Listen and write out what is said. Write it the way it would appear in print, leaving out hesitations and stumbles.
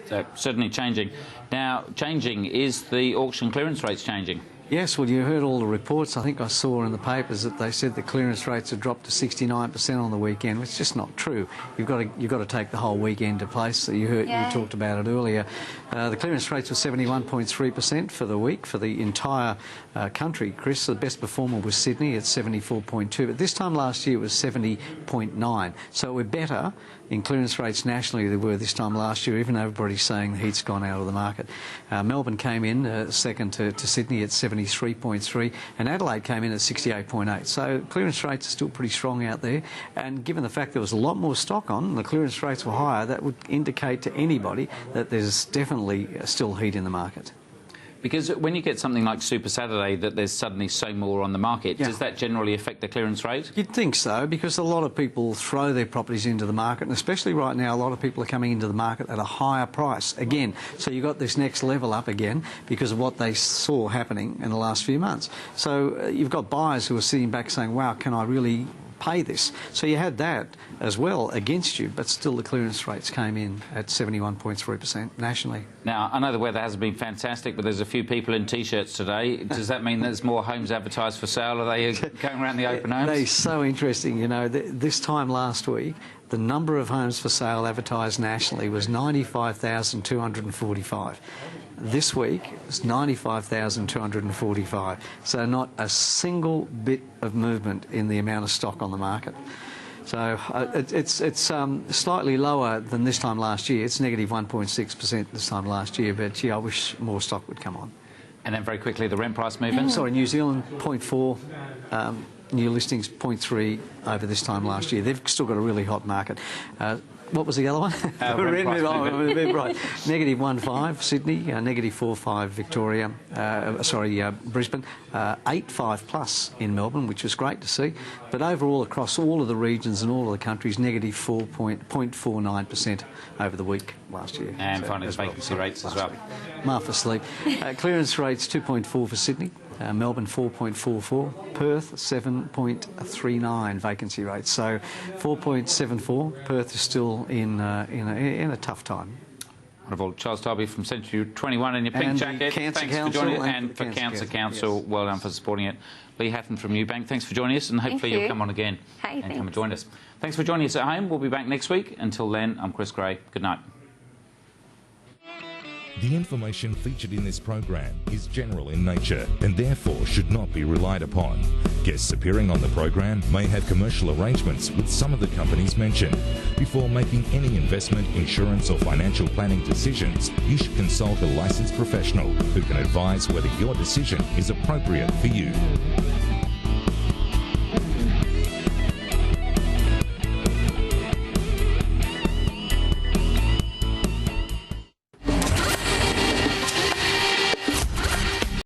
So certainly changing. Now, changing, is the auction clearance rates changing? Yes, well, you heard all the reports. I think I saw in the papers that they said the clearance rates had dropped to 69% on the weekend, which is just not true. You've got to take the whole weekend to place. So you talked about it earlier. The clearance rates were 71.3% for the week for the entire country. Chris, the best performer was Sydney at 74.2, but this time last year it was 70.9. So we're better in clearance rates nationally than we were this time last year, even though everybody's saying the heat's gone out of the market. Melbourne came in second to Sydney at 73.3, and Adelaide came in at 68.8. So clearance rates are still pretty strong out there, and given the fact there was a lot more stock on, the clearance rates were higher, that would indicate to anybody that there's definitely still heat in the market. Because when you get something like Super Saturday that there's suddenly so more on the market, does that generally affect the clearance rate? You'd think so, because a lot of people throw their properties into the market, and especially right now a lot of people are coming into the market at a higher price again. So you've got this next level up again because of what they saw happening in the last few months. So you've got buyers who are sitting back saying, wow, can I really pay this? So you had that as well against you, but still the clearance rates came in at 71.3% nationally. Now, I know the weather hasn't been fantastic, but there's a few people in T-shirts today. Does that mean there's more homes advertised for sale? Are they going around the open homes? They're so interesting. You know, this time last week, the number of homes for sale advertised nationally was 95,245. This week, it's 95,245. So not a single bit of movement in the amount of stock on the market. So it's slightly lower than this time last year. It's negative 1.6% this time last year, but gee, I wish more stock would come on. And then very quickly, the rent price movement? Sorry, New Zealand 0.4, new listings 0.3 over this time last year. They've still got a really hot market. What was the other one? Rent price movement. Right. Negative 1.5 Sydney, negative 4.5 Victoria, Brisbane, 8.5 plus in Melbourne, which was great to see. But overall, across all of the regions and all of the countries, negative 0.49% over the week last year. And finally, the vacancy rates as well. Martha Sleep. Clearance rates 2.4 for Sydney. Melbourne 4.44, Perth 7.39 vacancy rate. So 4.74. Perth is still in a tough time. Wonderful. Charles Tarbey from Century 21 in your pink jacket. Thanks for joining us. And for Cancer Council, well done for supporting it. Lee Hatton from Newbank, thanks for joining us, and hopefully you'll come on again and come and join us. Thanks for joining us at home. We'll be back next week. Until then, I'm Chris Gray. Good night. The information featured in this program is general in nature and therefore should not be relied upon. Guests appearing on the program may have commercial arrangements with some of the companies mentioned. Before making any investment, insurance or financial planning decisions, you should consult a licensed professional who can advise whether your decision is appropriate for you.